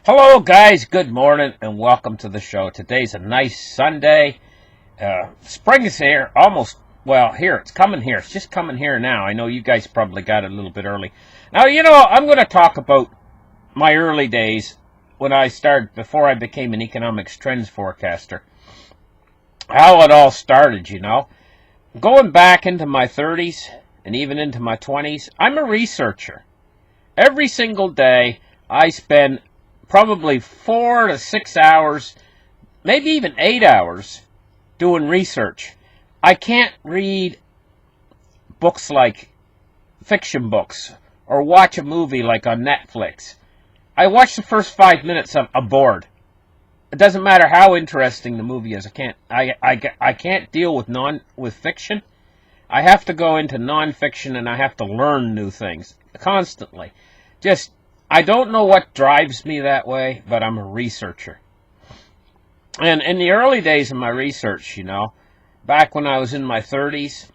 Hello, guys. Good morning and welcome to the show. Today's a nice Sunday. Spring is here. Almost, well, here. It's coming here. It's just coming here now. I know you guys probably got it a little bit early. Now, I'm going to talk about my early days when I started, before I became an economics trends forecaster. How it all started. Going back into my 30s and even into my 20s, I'm a researcher. Every single day, I spend probably 4 to 6 hours, maybe even 8 hours, doing research. I can't read books like fiction books or watch a movie like on Netflix. I watch the first 5 minutes, I'm bored. It doesn't matter how interesting the movie is. I can't deal with fiction. I have to go into nonfiction and I have to learn new things constantly. I don't know what drives me that way, but I'm a researcher. And in the early days of my research, back when I was in my 30s,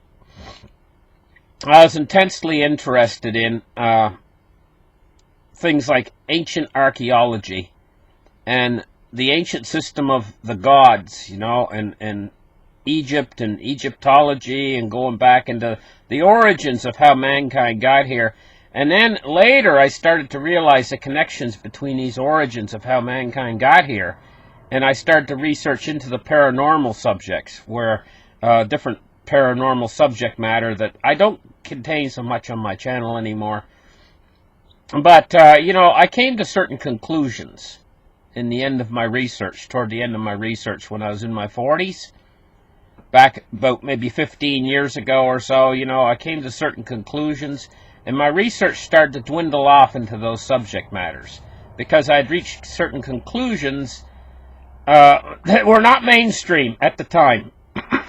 I was intensely interested in things like ancient archaeology and the ancient system of the gods, and Egypt and Egyptology, and going back into the origins of how mankind got here. And then later I started to realize the connections between these origins of how mankind got here. And I started to research into the paranormal subjects, where different paranormal subject matter that I don't contain so much on my channel anymore. But, I came to certain conclusions in the end of my research, toward the end of my research when I was in my 40s. Back about maybe 15 years ago or so, I came to certain conclusions. And my research started to dwindle off into those subject matters because I had reached certain conclusions that were not mainstream at the time.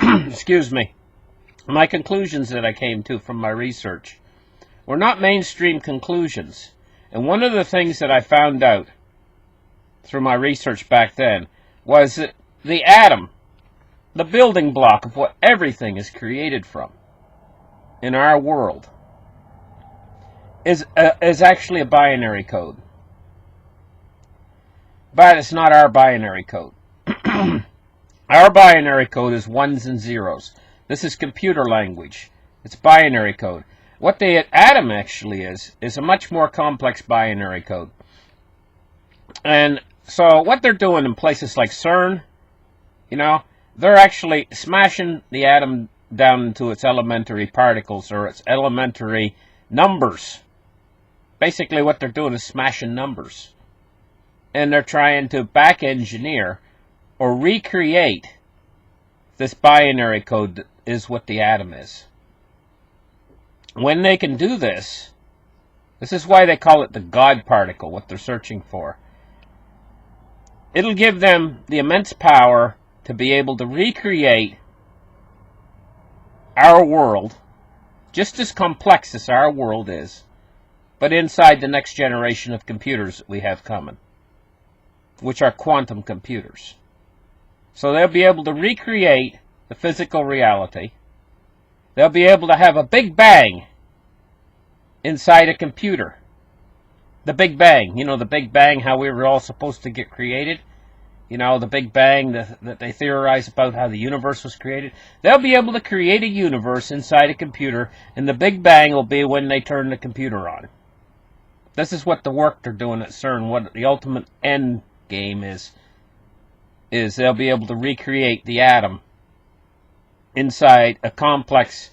Excuse me. My conclusions that I came to from my research were not mainstream conclusions. And one of the things that I found out through my research back then was that the atom, the building block of what everything is created from in our world, is actually a binary code. But it's not our binary code. Our binary code is ones and zeros. This is computer language. It's binary code. What the atom actually is a much more complex binary code. And so what they're doing in places like CERN, they're actually smashing the atom down into its elementary particles or its elementary numbers. Basically what they're doing is smashing numbers. And they're trying to back engineer or recreate this binary code that is what the atom is. When they can do this, this is why they call it the God particle, what they're searching for. It'll give them the immense power to be able to recreate our world, just as complex as our world is, but inside the next generation of computers that we have coming, which are quantum computers. So they'll be able to recreate the physical reality. They'll be able to have a Big Bang inside a computer. The Big Bang, the Big Bang, how we were all supposed to get created. The Big Bang that they theorize about how the universe was created. They'll be able to create a universe inside a computer, and the Big Bang will be when they turn the computer on. This is what the work they're doing at CERN, what the ultimate end game is they'll be able to recreate the atom inside a complex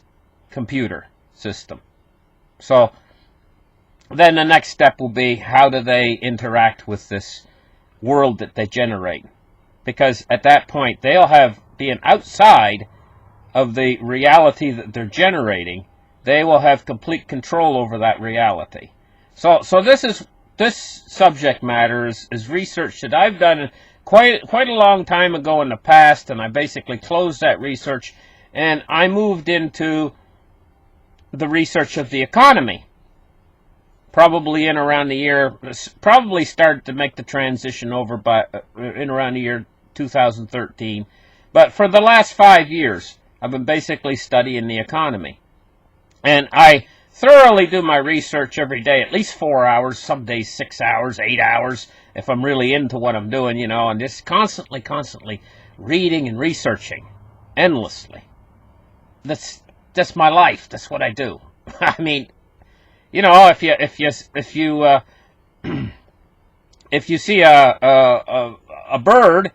computer system. So then the next step will be, how do they interact with this world that they generate? Because at that point, they'll have, being outside of the reality that they're generating, they will have complete control over that reality. So this subject matter is research that I've done quite a long time ago in the past, and I basically closed that research, and I moved into the research of the economy. Probably started to make the transition over in around the year 2013. But for the last 5 years, I've been basically studying the economy. And I thoroughly do my research every day, at least 4 hours, some days 6 hours, 8 hours, if I'm really into what I'm doing, you know, and just constantly reading and researching endlessly. That's my life. That's what I do. I mean, you know, if you if you see a bird,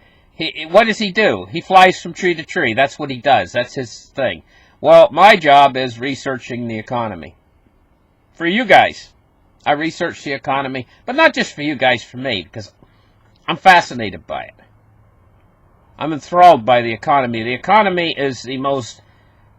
what does he do? He flies from tree to tree. That's what he does. That's his thing. Well, my job is researching the economy. For you guys, I research the economy, but not just for you guys, for me, because I'm fascinated by it. I'm enthralled by the economy. The economy is the most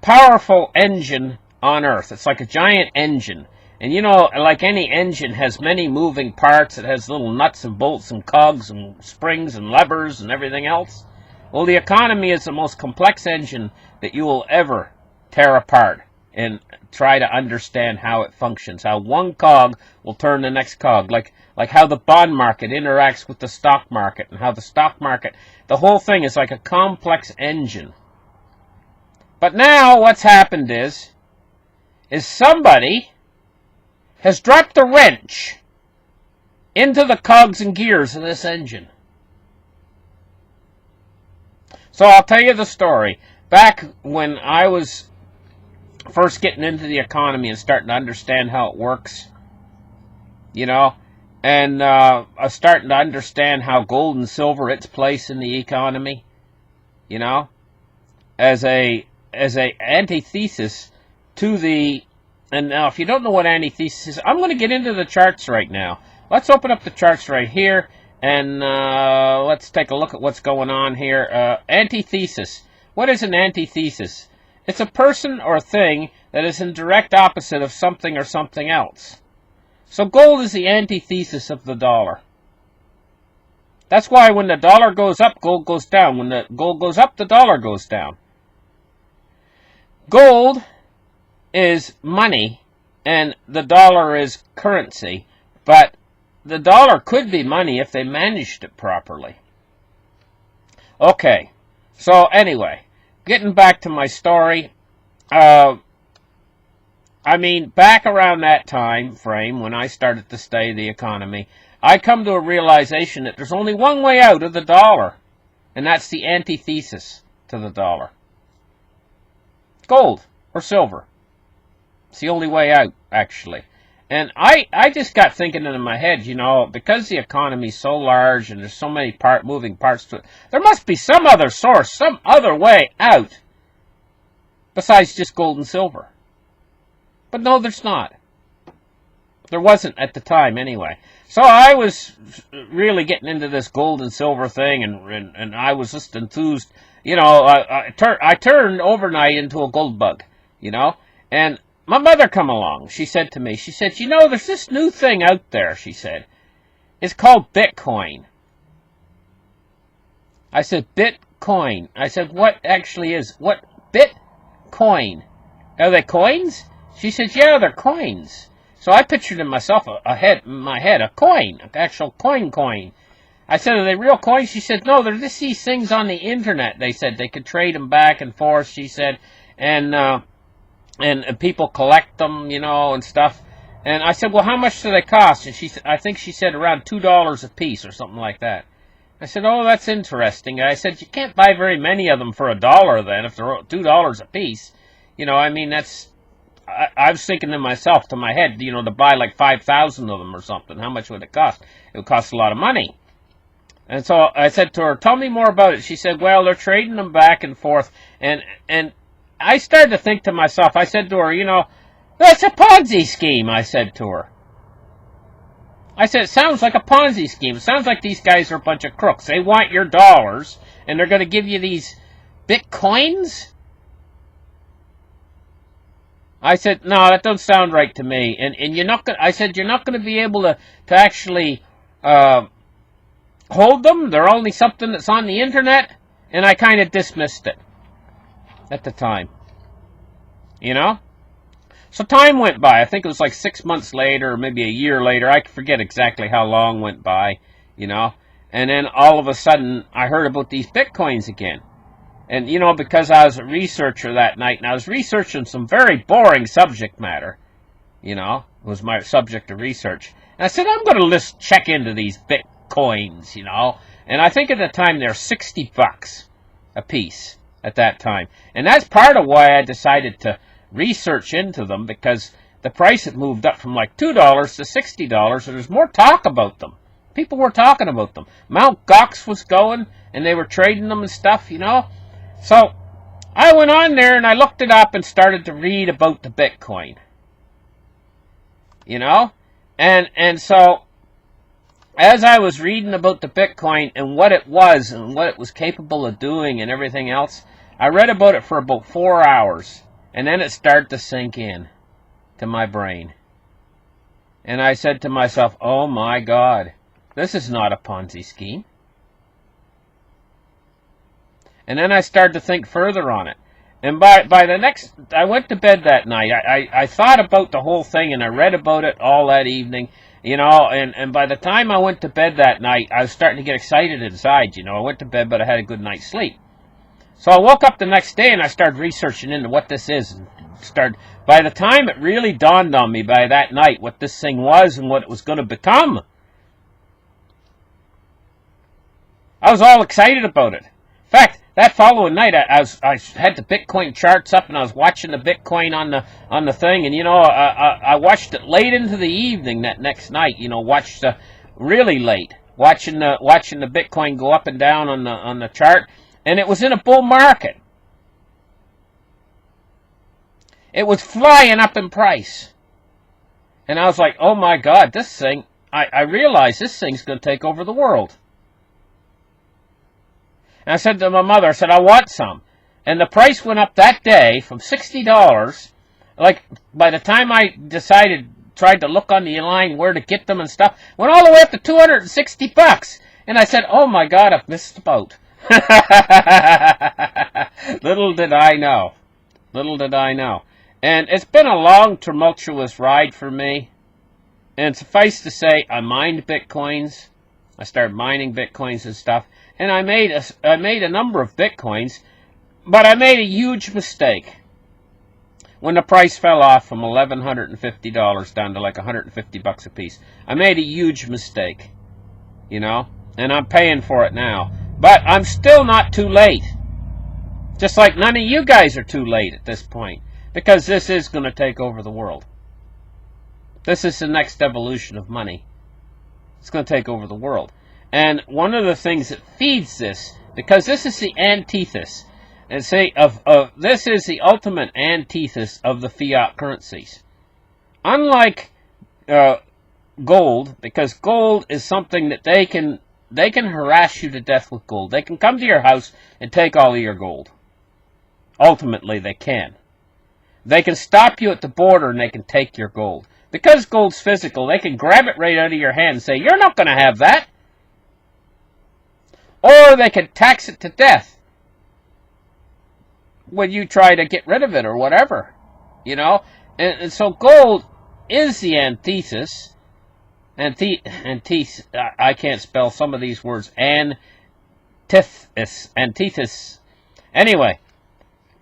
powerful engine on Earth. It's like a giant engine. And you know, like any engine has many moving parts. It has little nuts and bolts and cogs and springs and levers and everything else. Well, the economy is the most complex engine that you will ever tear apart and try to understand how it functions, how one cog will turn the next cog, like how the bond market interacts with the stock market, and how the stock market, the whole thing is like a complex engine. But now what's happened is somebody has dropped a wrench into the cogs and gears of this engine. So I'll tell you the story. Back when I was first getting into the economy and starting to understand how it works, you know, and starting to understand how gold and silver, its place in the economy, you know, as a antithesis to the. And now, if you don't know what antithesis is, I'm going to get into the charts right now. Let's open up the charts right here, and let's take a look at what's going on here. Antithesis. What is an antithesis? It's a person or thing that is in direct opposite of something or something else. So gold is the antithesis of the dollar. That's why when the dollar goes up, gold goes down. When the gold goes up, the dollar goes down. Gold is money, and the dollar is currency. But the dollar could be money if they managed it properly. Okay, so anyway, getting back to my story, I mean, back around that time frame when I started to study the economy, I come to a realization that there's only one way out of the dollar, and that's the antithesis to the dollar. Gold or silver. It's the only way out, actually. And I just got thinking in my head, you know, because the economy's so large and there's so many moving parts to it, there must be some other source, some other way out besides just gold and silver. But no, there's not. There wasn't at the time, anyway. So I was really getting into this gold and silver thing, and I was just enthused. You know, I turned overnight into a gold bug, you know, and my mother come along. She said to me, she said, you know, there's this new thing out there, she said. It's called Bitcoin. I said, Bitcoin. I said, what actually is, what? Bitcoin. Are they coins? She said, yeah, they're coins. So I pictured in myself in my head, a coin, an actual coin. I said, are they real coins? She said, no, they're just these things on the internet. They said they could trade them back and forth, she said, and people collect them, you know, and stuff. And I said, well, how much do they cost? And I think she said around $2 a piece or something like that. I said, oh, that's interesting. And I said, you can't buy very many of them for $1 then, if they're $2 a piece. You know, I mean, that's, I was thinking to myself, to my head, you know, to buy like 5,000 of them or something. How much would it cost? It would cost a lot of money. And so I said to her, tell me more about it. She said, well, they're trading them back and forth. And I started to think to myself, I said to her, you know, that's a Ponzi scheme, I said to her. I said, it sounds like a Ponzi scheme. It sounds like these guys are a bunch of crooks. They want your dollars, and they're going to give you these Bitcoins? I said, no, that doesn't sound right to me. And you're not going. I said, you're not going to be able to actually hold them. They're only something that's on the internet. And I kind of dismissed it at the time. You know? So time went by. I think it was like 6 months later, or maybe a year later. I forget exactly how long went by, you know. And then all of a sudden, I heard about these Bitcoins again. And, you know, because I was a researcher that night, and I was researching some very boring subject matter, you know, was my subject of research. And I said, I'm going to check into these Bitcoins, you know. And I think at the time they're $60 a piece at that time. And that's part of why I decided to research into them, because the price had moved up from like $2 to $60, so there's more talk about them. People were talking about them. Mt. Gox was going, and they were trading them and stuff, you know. So I went on there and I looked it up and started to read about the Bitcoin. You know? And so as I was reading about the Bitcoin and what it was and what it was capable of doing and everything else, I read about it for about 4 hours. And then it started to sink in to my brain. And I said to myself, oh my God, this is not a Ponzi scheme. And then I started to think further on it. And by the next, I went to bed that night. I thought about the whole thing, and I read about it all that evening, you know, and by the time I went to bed that night, I was starting to get excited inside, you know. I went to bed, but I had a good night's sleep. So I woke up the next day, and I started researching into what this is. And by the time it really dawned on me by that night what this thing was and what it was going to become, I was all excited about it. In fact, that following night, I had the Bitcoin charts up, and I was watching the Bitcoin on the thing, and you know, I watched it late into the evening that next night. You know, watched really late, watching the Bitcoin go up and down on the chart, and it was in a bull market. It was flying up in price, and I was like, oh my God, this thing! I realized this thing's going to take over the world. And I said to my mother, I said, I want some. And the price went up that day from $60. Like, by the time I tried to look on the line where to get them and stuff, went all the way up to $260. And I said, oh my God, I've missed the boat. Little did I know. Little did I know. And it's been a long, tumultuous ride for me. And suffice to say, I mined Bitcoins. I started mining Bitcoins and stuff. And I made a number of Bitcoins, but I made a huge mistake when the price fell off from $1,150 down to like $150 a piece. I made a huge mistake, you know, and I'm paying for it now. But I'm still not too late. Just like none of you guys are too late at this point, because this is going to take over the world. This is the next evolution of money. It's going to take over the world. And one of the things that feeds this, because this is the antithesis, and say this is the ultimate antithesis of the fiat currencies. Unlike gold, because gold is something that they can harass you to death with gold. They can come to your house and take all of your gold. Ultimately, they can. They can stop you at the border and they can take your gold. Because gold's physical, they can grab it right out of your hand and say, you're not going to have that. Or they can tax it to death when you try to get rid of it or whatever, you know. And so gold is the antithesis. I can't spell some of these words. Antithesis. Anyway,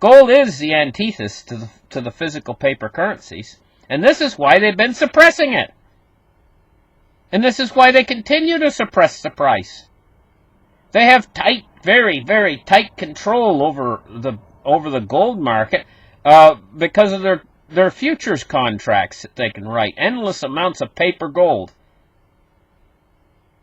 gold is the antithesis to the physical paper currencies. And this is why they've been suppressing it. And this is why they continue to suppress the price. They have tight, very, very tight control over the gold market because of their futures contracts that they can write. Endless amounts of paper gold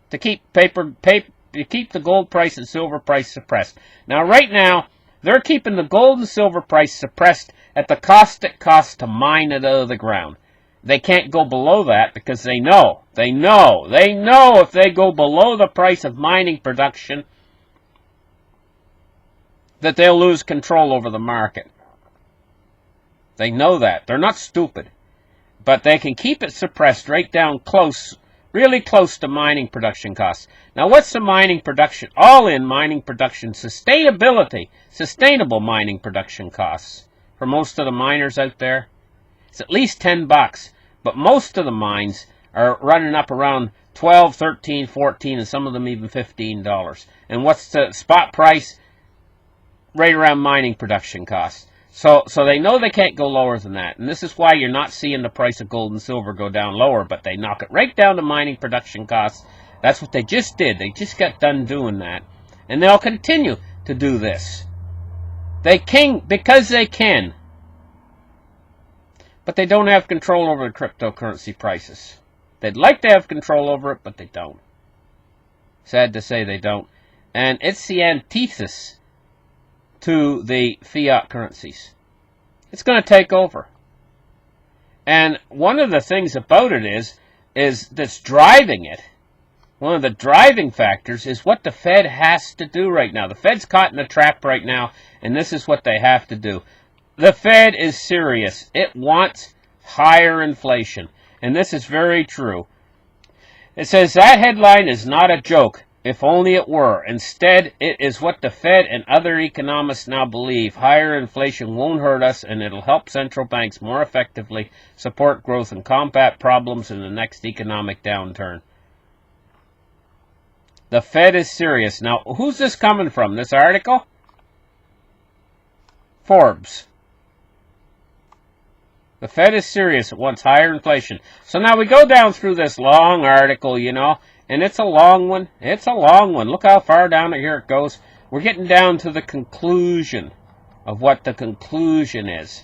to keep the gold price and silver price suppressed. Now, right now, they're keeping the gold and silver price suppressed at the cost it costs to mine it out of the ground. They can't go below that because they know if they go below the price of mining production that they'll lose control over the market. They know that. They're not stupid. But they can keep it suppressed right down close, really close to mining production costs. Now, what's the mining production, all-in mining production sustainable mining production costs for most of the miners out there? It's at least $10, but most of the mines are running up around $12, $13, $14, and some of them even $15. And what's the spot price? Right around mining production costs. So they know they can't go lower than that. And this is why you're not seeing the price of gold and silver go down lower, but they knock it right down to mining production costs That's what they just did. They just got done doing that. And they'll continue to do this. They can because they can. But they don't have control over the cryptocurrency prices. They'd like to have control over it, but they don't. Sad to say they don't. And it's the antithesis to the fiat currencies. It's going to take over. And one of the things about it is that's driving it, one of the driving factors is what the Fed has to do right now. The Fed's caught in a trap right now, and this is what they have to do. The Fed is serious. It wants higher inflation. And this is very true. It says that headline is not a joke, if only it were. Instead, it is what the Fed and other economists now believe. Higher inflation won't hurt us, and it'll help central banks more effectively support growth and combat problems in the next economic downturn. The Fed is serious. Now, who's this coming from, this article? Forbes. The Fed is serious. It wants higher inflation. So now we go down through this long article, you know, and it's a long one. It's a long one. Look how far down here it goes. We're getting down to the conclusion of what the conclusion is.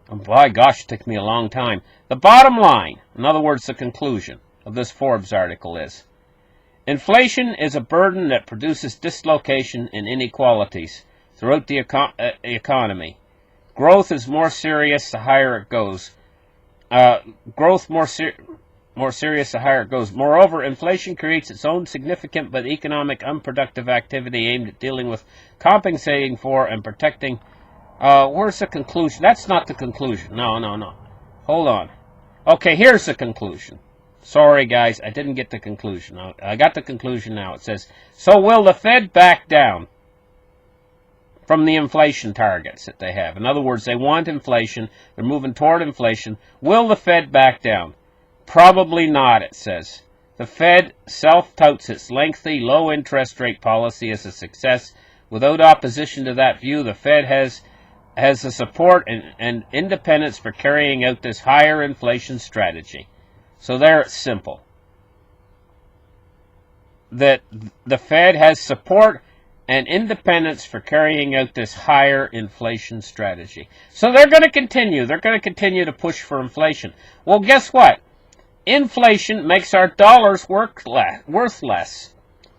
And by gosh, it took me a long time. The bottom line, in other words, the conclusion of this Forbes article is, inflation is a burden that produces dislocation and inequalities throughout the economy. Growth is more serious the higher it goes. More serious the higher it goes. Moreover, inflation creates its own significant but economic unproductive activity aimed at dealing with, compensating for, and protecting. Where's the conclusion? That's not the conclusion. No. Hold on. Okay, here's the conclusion. Sorry, guys, I didn't get the conclusion. I got the conclusion now. It says, so will the Fed back down from the inflation targets that they have? In other words, they want inflation. They're moving toward inflation. Will the Fed back down? Probably not, it says. The Fed self-touts its lengthy, low-interest rate policy as a success. Without opposition to that view, the Fed has the support and independence for carrying out this higher inflation strategy. So there it's simple. That the Fed has support and independence for carrying out this higher inflation strategy. So they're going to continue. They're going to continue to push for inflation. Well, guess what? Inflation makes our dollars worth less.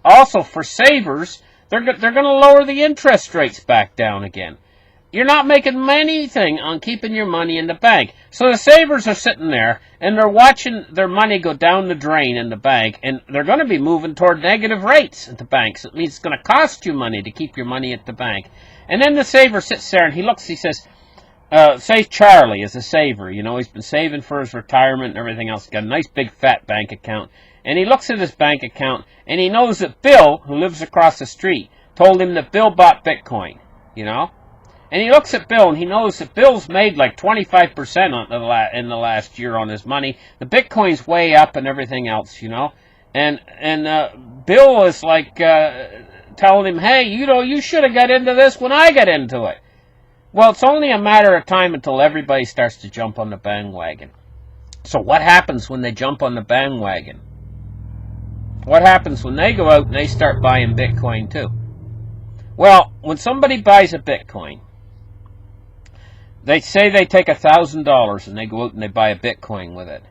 Also, for savers, they're going to lower the interest rates back down again. You're not making anything on keeping your money in the bank. So the savers are sitting there, and they're watching their money go down the drain in the bank, and they're going to be moving toward negative rates at the banks. It means it's going to cost you money to keep your money at the bank. And then the saver sits there, and he looks, he says, say Charlie is a saver. You know, he's been saving for his retirement and everything else. He's got a nice big fat bank account. And he looks at his bank account, and he knows that Bill, who lives across the street, told him that Bill bought Bitcoin, you know. And he looks at Bill, and he knows that Bill's made like 25% in the last year on his money. The Bitcoin's way up and everything else, you know. And Bill is like telling him, hey, you know, you should have got into this when I got into it. Well, it's only a matter of time until everybody starts to jump on the bandwagon. So what happens when they jump on the bandwagon? What happens when they go out and they start buying Bitcoin too? Well, when somebody buys a Bitcoin, they say they take $1,000 and they go out and they buy a Bitcoin with it.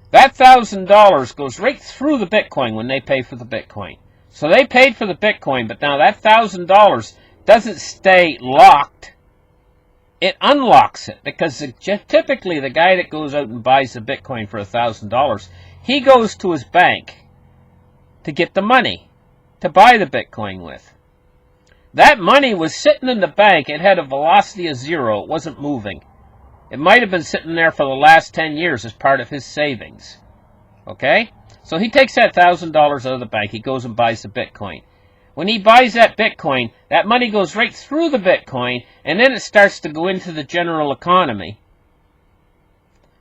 That $1,000 goes right through the Bitcoin when they pay for the Bitcoin. So they paid for the Bitcoin, but now that $1,000 doesn't stay locked. It unlocks it, because typically the guy that goes out and buys the Bitcoin for $1,000, he goes to his bank to get the money to buy the Bitcoin with. That money was sitting in the bank. It had a velocity of 0. It wasn't moving. It might have been sitting there for the last 10 years as part of his savings. Okay? So he takes that $1,000 out of the bank. He goes and buys the Bitcoin. When he buys that Bitcoin, that money goes right through the Bitcoin, and then it starts to go into the general economy,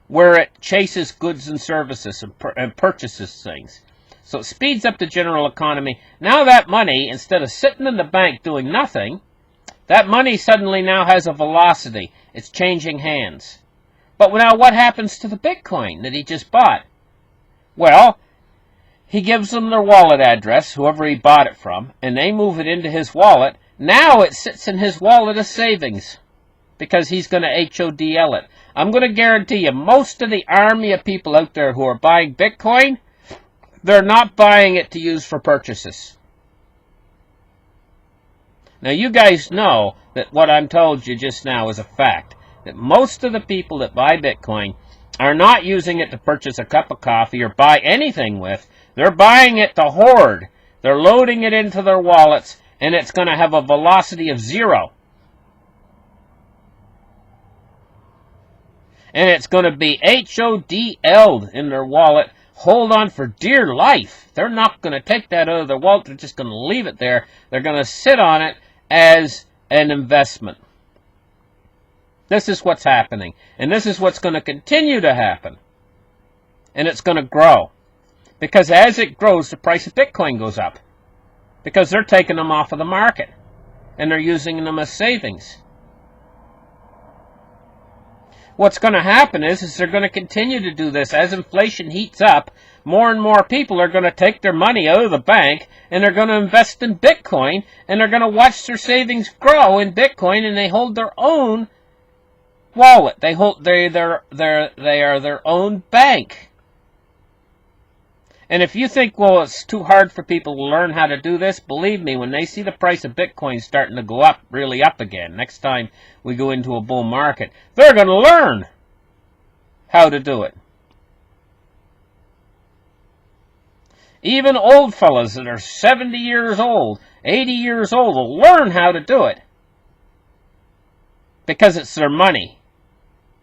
where it chases goods and services and purchases things. So it speeds up the general economy. Now that money, instead of sitting in the bank doing nothing, that money suddenly now has a velocity. It's changing hands. But now what happens to the Bitcoin that he just bought? Well, He gives them their wallet address, whoever he bought it from, and they move it into his wallet. Now it sits in his wallet as savings because he's going to HODL it. I'm going to guarantee you, most of the army of people out there who are buying Bitcoin, they're not buying it to use for purchases. Now, you guys know that what I'm told you just now is a fact. That most of the people that buy Bitcoin are not using it to purchase a cup of coffee or buy anything with. They're buying it to hoard. They're loading it into their wallets, and it's going to have a velocity of 0. And it's going to be HODL'd in their wallet. Hold on for dear life. They're not going to take that out of their wallet. They're just going to leave it there. They're going to sit on it as an investment. This is what's happening. And this is what's going to continue to happen. And it's going to grow. Because as it grows, the price of Bitcoin goes up. Because they're taking them off of the market. And they're using them as savings. What's going to happen is they're going to continue to do this. As inflation heats up, more and more people are going to take their money out of the bank and they're going to invest in Bitcoin, and they're going to watch their savings grow in Bitcoin, and they hold their own wallet. They are their own bank. And if you think, well, it's too hard for people to learn how to do this, believe me, when they see the price of Bitcoin starting to go up, really up again, next time we go into a bull market, they're going to learn how to do it. Even old fellas that are 70 years old, 80 years old, will learn how to do it. Because it's their money.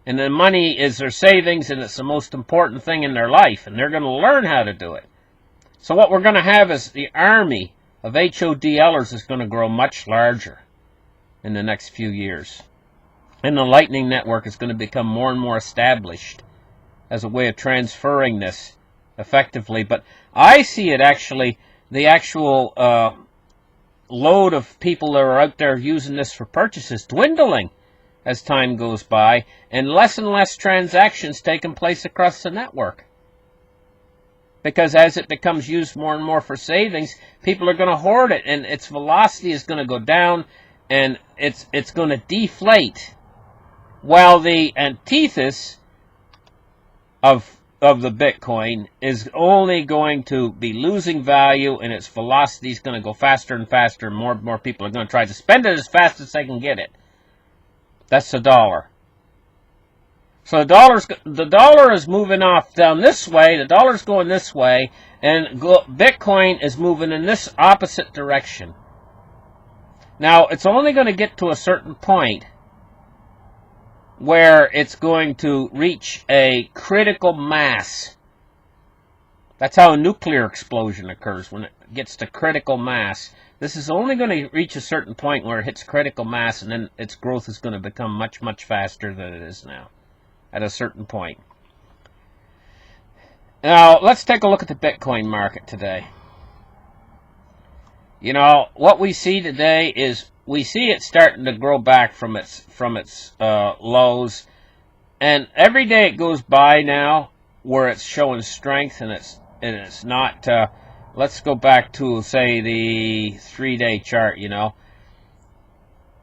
And the money is their savings, and it's the most important thing in their life. And they're going to learn how to do it. So what we're going to have is the army of HODLers is going to grow much larger in the next few years. And the Lightning Network is going to become more and more established as a way of transferring this effectively. But I see it actually, the actual load of people that are out there using this for purchases dwindling as time goes by, and less transactions taking place across the network. Because as it becomes used more and more for savings, people are going to hoard it, and its velocity is going to go down, and it's going to deflate. While the antithesis of the Bitcoin is only going to be losing value, and its velocity is going to go faster and faster, and more people are going to try to spend it as fast as they can get it. That's the dollar. So the dollar is moving off down this way, the dollar's going this way, and Bitcoin is moving in this opposite direction. Now, it's only going to get to a certain point where it's going to reach a critical mass. That's how a nuclear explosion occurs, when it gets to critical mass. This is only going to reach a certain point where it hits critical mass, and then its growth is going to become much, much faster than it is now, at a certain point. Now, let's take a look at the Bitcoin market today. You know, what we see today is, we see it starting to grow back from its lows, and every day it goes by now where it's showing strength, and it's not. Let's go back to, say, the 3-day chart, you know,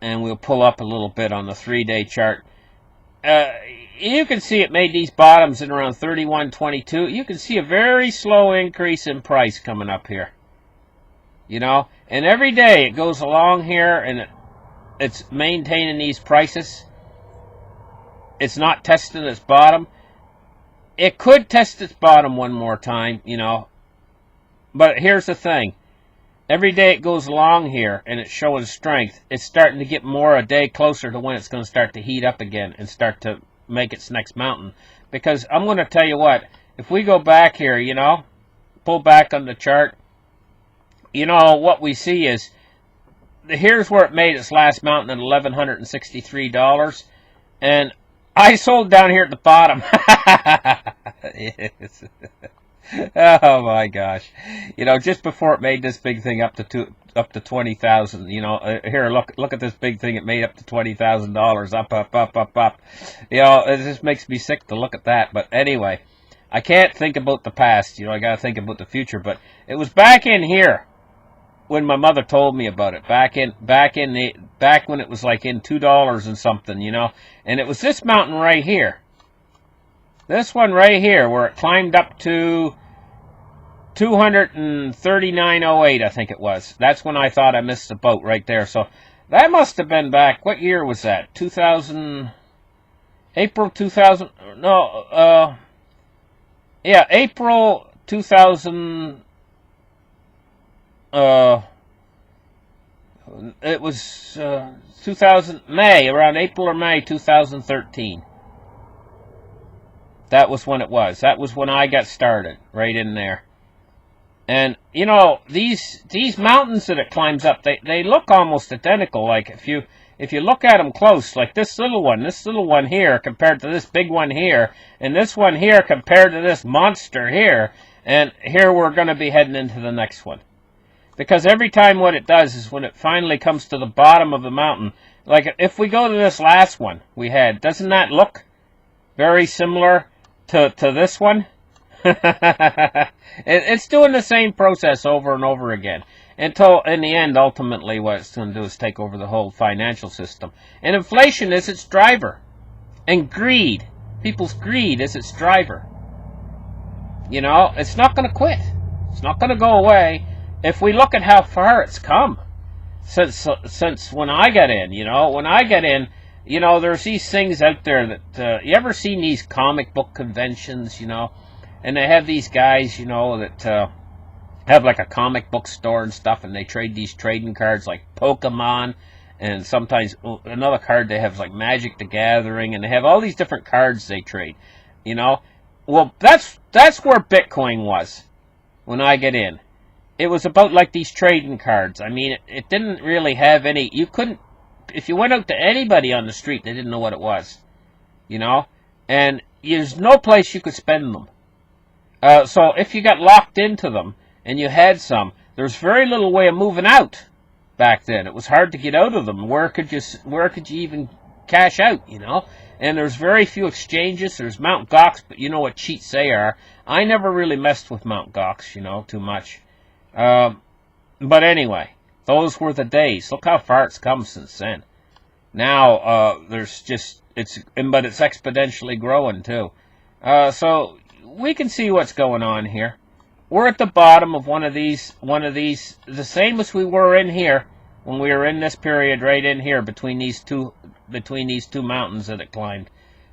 and we'll pull up a little bit on the 3-day chart. You can see it made these bottoms in around 31.22. You can see a very slow increase in price coming up here. You know, and every day it goes along here, and it's maintaining these prices. It's not testing its bottom. It could test its bottom one more time, you know. But here's the thing. Every day it goes along here and it's showing strength, it's starting to get more a day closer to when it's going to start to heat up again and start to make its next mountain. Because I'm going to tell you what, if we go back here, you know, pull back on the chart, you know, what we see is, here's where it made its last mountain at $1,163. And I sold down here at the bottom. Yes. Oh my gosh! You know, just before it made this big thing up to 20,000. You know, here, look at this big thing. It made up to $20,000. Up. You know, it just makes me sick to look at that. But anyway, I can't think about the past, I got to think about the future. But it was back in here when my mother told me about it. Back when it was like in $2 and something, And it was this mountain right here. This one right here, where it climbed up to 239.08, I think it was. That's when I thought I missed the boat right there. So that must have been back. What year was that? 2000. April 2000. No. Yeah, April 2000. It was 2000 May, around April or May 2013. That was when it was. That was when I got started, right in there. And these mountains that it climbs up, they look almost identical. Like if you look at them close, like this little one here compared to this big one here, and this one here compared to this monster here, and here we're going to be heading into the next one. Because every time what it does is when it finally comes to the bottom of the mountain, like if we go to this last one we had, doesn't that look very similar to this one? It's doing the same process over and over again until, in the end, ultimately what it's going to do is take over the whole financial system. And inflation is its driver. And greed, people's greed, is its driver. It's not going to quit. It's not going to go away. If we look at how far it's come since when I got in, when I got in, there's these things out there that, you ever seen these comic book conventions, and they have these guys, that have like a comic book store and stuff, and they trade these trading cards like Pokemon, and sometimes another card they have like Magic the Gathering, and they have all these different cards they trade, Well, that's where Bitcoin was when I get in. It was about like these trading cards. I mean, it didn't really have any, you couldn't, if you went out to anybody on the street, they didn't know what it was, and there's no place you could spend them. So if you got locked into them and you had some, there's very little way of moving out back then. It was hard to get out of them. Where could you even cash out, And there's very few exchanges. There's Mt. Gox, but you know what cheats they are. I never really messed with Mt. Gox, too much. But anyway, those were the days. Look how far it's come since then. Now, but it's exponentially growing too. So we can see what's going on here. We're at the bottom of one of these, the same as we were in here when we were in this period right in here between these two mountains that it climbed.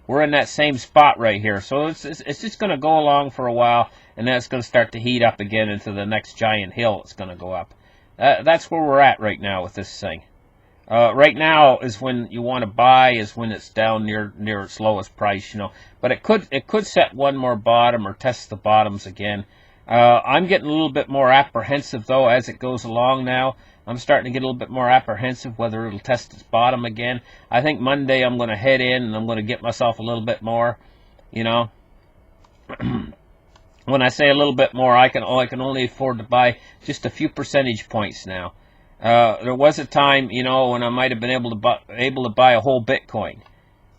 We're in that same spot right here. So it's just going to go along for a while, and then it's going to start to heat up again into the next giant hill it's going to go up. That's where we're at right now with this thing. Right now is when you want to buy, is when it's down near its lowest price, But it could set one more bottom or test the bottoms again. I'm getting a little bit more apprehensive though as it goes along now. I'm starting to get a little bit more apprehensive whether it'll test its bottom again. I think Monday I'm going to head in and I'm going to get myself a little bit more, When I say a little bit more, I can only afford to buy just a few percentage points now. There was a time, when I might have been able to buy a whole Bitcoin,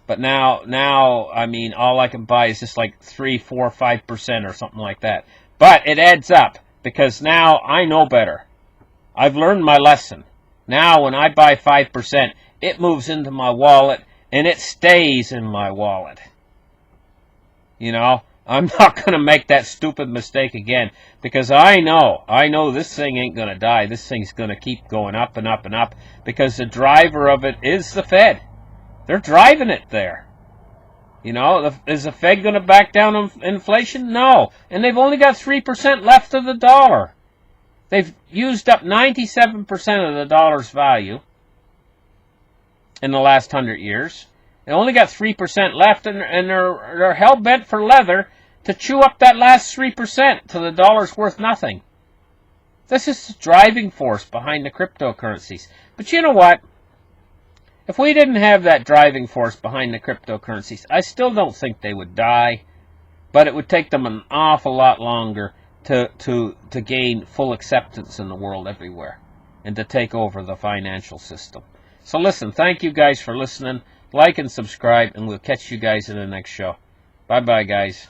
but now, I mean, all I can buy is just like 3, 4, 5% or something like that. But it adds up because now I know better. I've learned my lesson. Now, when I buy 5%, it moves into my wallet and it stays in my wallet. I'm not going to make that stupid mistake again because I know this thing ain't going to die. This thing's going to keep going up and up and up because the driver of it is the Fed. They're driving it there. Is the Fed going to back down on inflation? No. And they've only got 3% left of the dollar. They've used up 97% of the dollar's value in the last 100 years. They only got 3% left, and they're hell-bent for leather to chew up that last 3% till the dollar's worth nothing. This is the driving force behind the cryptocurrencies. But you know what? If we didn't have that driving force behind the cryptocurrencies, I still don't think they would die, but it would take them an awful lot longer to gain full acceptance in the world everywhere and to take over the financial system. So listen, thank you guys for listening. Like and subscribe, and we'll catch you guys in the next show. Bye-bye, guys.